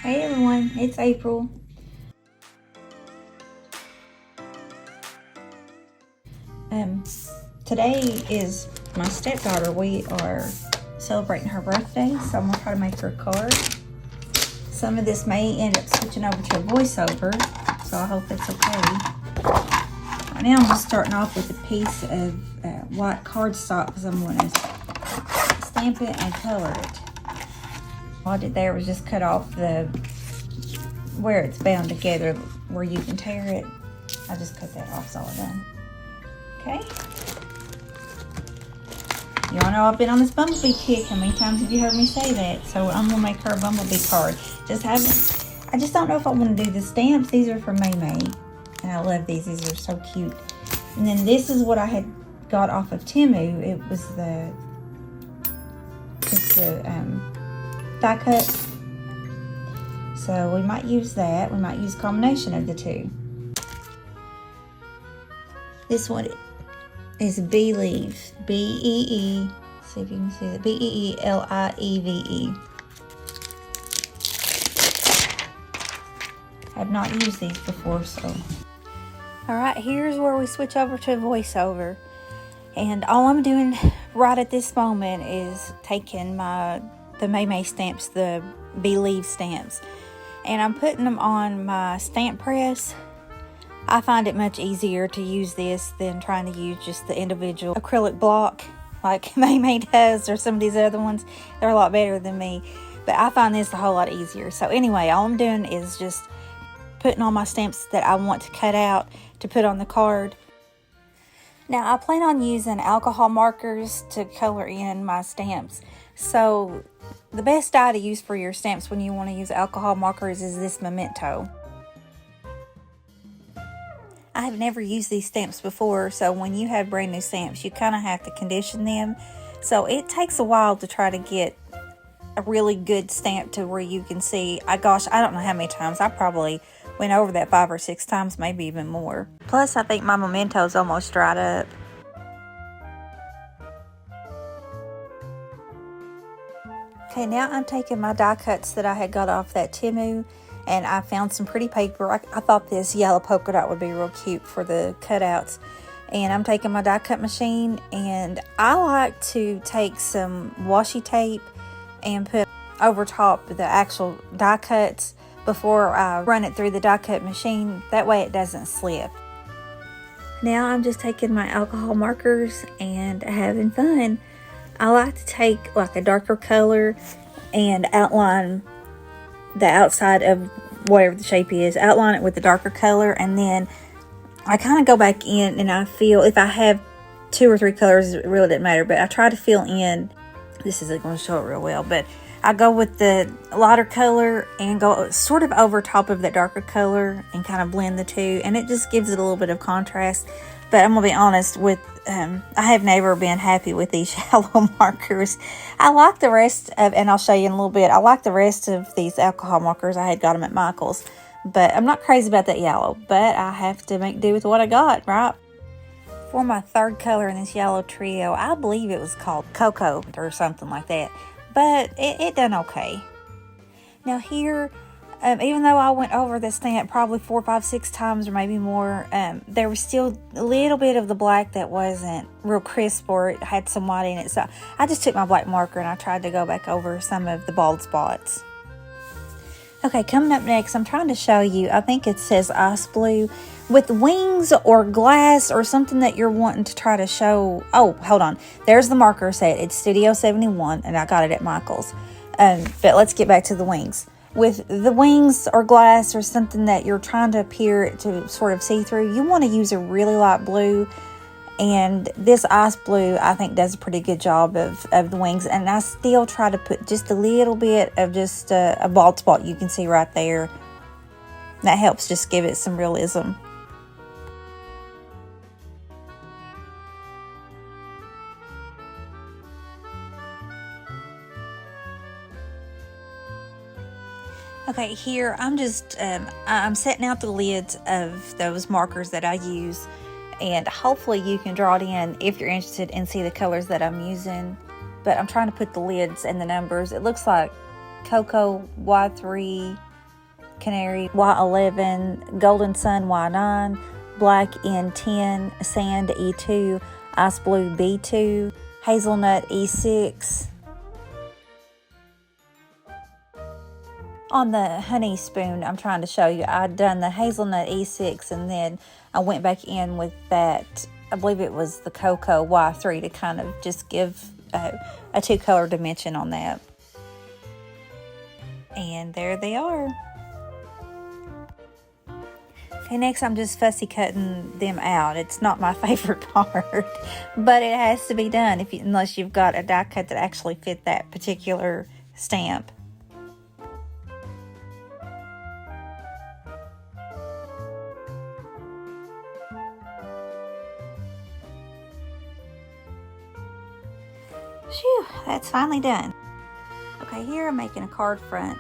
Hey everyone, it's April. Today is my stepdaughter. We are celebrating her birthday, so I'm gonna try to make her a card. Some of this may end up switching over to a voiceover, so I hope that's okay. Right now I'm just starting off with a piece of white cardstock because I'm gonna stamp it and color it. All I did there was just cut off where it's bound together, where you can tear it. I just cut that off, so all done. Okay. You all know I've been on this bumblebee kick. How many times have you heard me say that? So I'm gonna make her a bumblebee card. I just don't know if I want to do the stamps. These are from MayMay, and I love these. These are so cute. And then this is what I had got off of TEMU. It was just the die cut. So we might use that. We might use a combination of the two. This one is Bee-lieve. B-E-E. See if you can see the B-E-E-L-I-E-V-E. I've not used these before, so. Alright, here's where we switch over to voiceover. And all I'm doing right at this moment is taking the MayMay stamps, the Bee-lieve stamps, and I'm putting them on my stamp press. I find it much easier to use this than trying to use just the individual acrylic block like MayMay does, or some of these other ones. They're a lot better than me, but I find this a whole lot easier. So anyway, all I'm doing is just putting all my stamps that I want to cut out to put on the card. Now I plan on using alcohol markers to color in my stamps. So the best dye to use for your stamps when you want to use alcohol markers is this Memento. I have never used these stamps before, so when you have brand new stamps, you kind of have to condition them. So it takes a while to try to get a really good stamp to where you can see. Gosh, I don't know how many times. I probably went over that 5 or 6 times, maybe even more. Plus, I think my Memento's almost dried up. Okay, now I'm taking my die cuts that I had got off that TEMU, and I found some pretty paper. I thought this yellow polka dot would be real cute for the cutouts. And I'm taking my die cut machine, and I like to take some washi tape and put over top the actual die cuts before I run it through the die cut machine. That way it doesn't slip. Now I'm just taking my alcohol markers and having fun. I like to take like a darker color and outline the outside of whatever the shape is. Outline it with the darker color, and then I kind of go back in and I feel, if I have 2 or 3 colors, it really doesn't matter, but I try to fill in. This isn't going to show it real well, but I go with the lighter color and go sort of over top of that darker color and kind of blend the two, and it just gives it a little bit of contrast. But I'm going to be honest with, I have never been happy with these yellow markers. I like the rest of, and I'll show you in a little bit, I like the rest of these alcohol markers. I had got them at Michael's, but I'm not crazy about that yellow, but I have to make do with what I got, right? For my third color in this yellow trio, I believe it was called Cocoa or something like that, but it done okay. Now here, even though I went over the stamp probably 4, 5, 6 times or maybe more, there was still a little bit of the black that wasn't real crisp, or it had some white in it. So I just took my black marker and I tried to go back over some of the bald spots. Okay, coming up next, I'm trying to show you, I think it says ice blue, with wings or glass or something that you're wanting to try to show. Oh, hold on. There's the marker set. It's Studio 71, and I got it at Michael's. But let's get back to the wings. With the wings or glass or something that you're trying to appear to sort of see through, you want to use a really light blue. And this ice blue, I think, does a pretty good job of the wings. And I still try to put just a little bit of just a bald spot you can see right there. That helps just give it some realism. Okay, here I'm just, I'm setting out the lids of those markers that I use, and hopefully you can draw it in if you're interested and see the colors that I'm using. But I'm trying to put the lids and the numbers. It looks like Cocoa Y3 Canary Y11, Golden Sun Y9, Black N10, Sand E2, Ice Blue B2, Hazelnut E6. On the honey spoon, I'm trying to show you, I'd done the Hazelnut E6 and then I went back in with that, I believe it was the Cocoa Y3 to kind of just give a two-color dimension on that. And there they are. Okay, next I'm just fussy cutting them out. It's not my favorite part, but it has to be done unless you've got a die cut that actually fit that particular stamp. Phew, that's finally done. Okay, here I'm making a card front,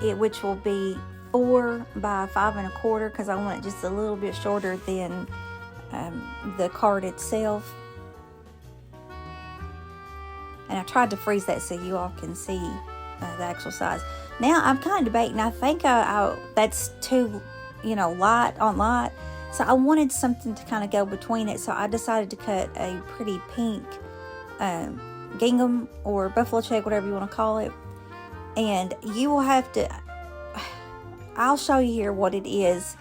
which will be 4 by 5 1/4 because I want it just a little bit shorter than the card itself. And I tried to freeze that so you all can see the actual size. Now I'm kind of debating. I think that's too, light on light. So I wanted something to kind of go between it. So I decided to cut a pretty pink gingham or buffalo check, whatever you want to call it. And you will have to, I'll show you here what it is.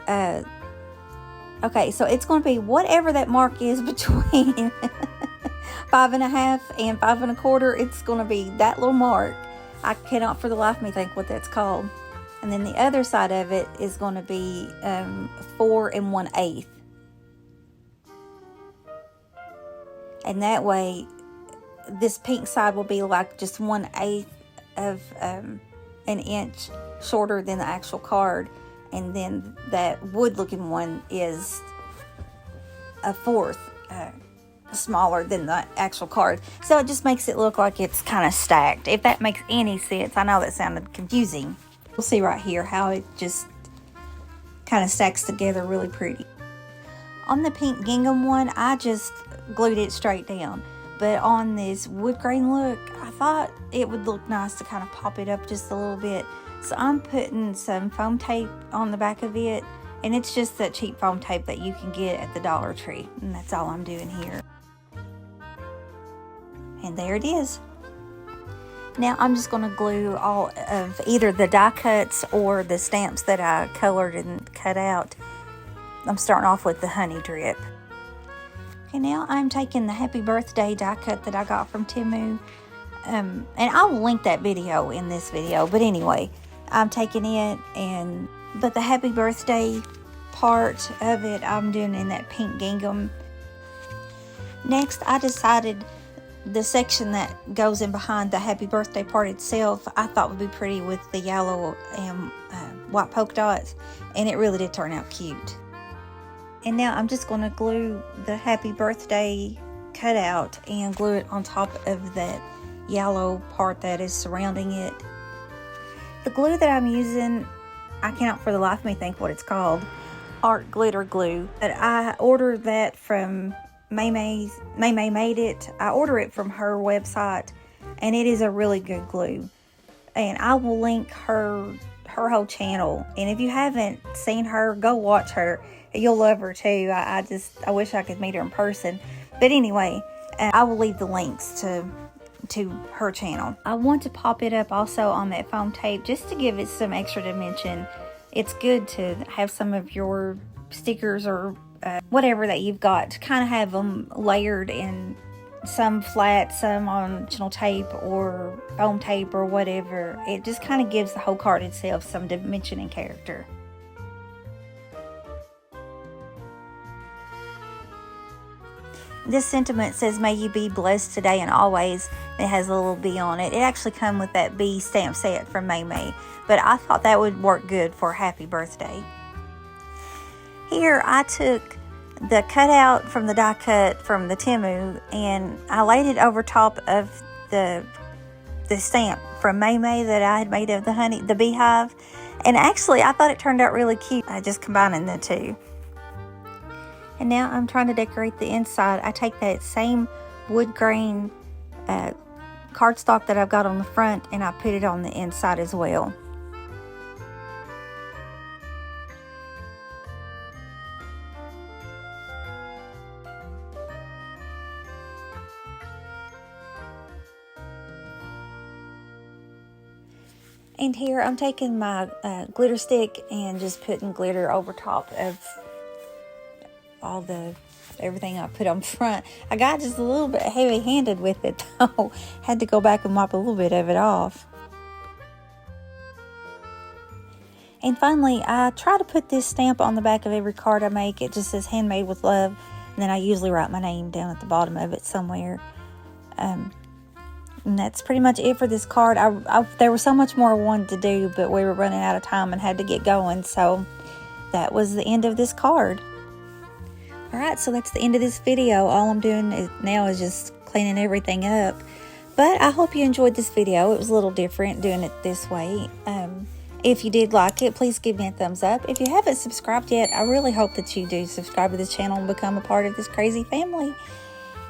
Okay, so it's going to be whatever that mark is between 5 1/2 and 5 1/4. It's going to be that little mark. I cannot for the life of me think what that's called. And then the other side of it is going to be 4 1/8. And that way, this pink side will be like just 1/8 of an inch shorter than the actual card, and then that wood looking one is 1/4 smaller than the actual card. So it just makes it look like it's kind of stacked, if that makes any sense. I know that sounded confusing. We'll see right here how it just kind of stacks together really pretty. On the pink gingham one, I just glued it straight down. But on this wood grain look, I thought it would look nice to kind of pop it up just a little bit. So I'm putting some foam tape on the back of it. And it's just that cheap foam tape that you can get at the Dollar Tree. And that's all I'm doing here. And there it is. Now I'm just going to glue all of either the die cuts or the stamps that I colored and cut out. I'm starting off with the honey drip. Okay, now I'm taking the Happy Birthday die cut that I got from TEMU. And I will link that video in this video. But anyway, I'm taking it, but the Happy Birthday part of it, I'm doing in that pink gingham. Next, I decided the section that goes in behind the Happy Birthday part itself, I thought would be pretty with the yellow and white polka dots. And it really did turn out cute. And now I'm just going to glue the Happy Birthday cutout and glue it on top of that yellow part that is surrounding it. The glue that I'm using, I cannot for the life of me think what it's called. Art glitter glue. But I ordered that from MayMay Made It. I order it from her website, and it is a really good glue. And I will link her whole channel. And if you haven't seen her, go watch her. You'll love her too. I wish I could meet her in person. But anyway, I will leave the links to her channel. I want to pop it up also on that foam tape just to give it some extra dimension. It's good to have some of your stickers or whatever that you've got to kind of have them layered in, some flat, some on original tape or foam tape or whatever. It just kind of gives the whole card itself some dimension and character. This sentiment says, "May you be blessed today and always." It has a little bee on it. It actually comes with that bee stamp set from MayMay, but I thought that would work good for Happy Birthday. Here I took the cutout from the die cut from the TEMU and I laid it over top of the stamp from MayMay that I had made of the beehive. And actually I thought it turned out really cute, just combining the two. And now I'm trying to decorate the inside. I take that same wood grain cardstock that I've got on the front and I put it on the inside as well. And here I'm taking my glitter stick and just putting glitter over top of everything I put on front. I got just a little bit heavy-handed with it though. Had to go back and mop a little bit of it off. And finally, I try to put this stamp on the back of every card I make. It just says handmade with love. And then I usually write my name down at the bottom of it somewhere. And that's pretty much it for this card. There was so much more I wanted to do, but we were running out of time and had to get going. So that was the end of this card. Alright, so that's the end of this video. All I'm doing now is just cleaning everything up. But I hope you enjoyed this video. It was a little different doing it this way. If you did like it, please give me a thumbs up. If you haven't subscribed yet, I really hope that you do subscribe to this channel and become a part of this crazy family.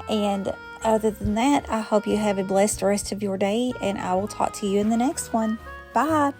And other than that, I hope you have a blessed rest of your day, and I will talk to you in the next one. Bye!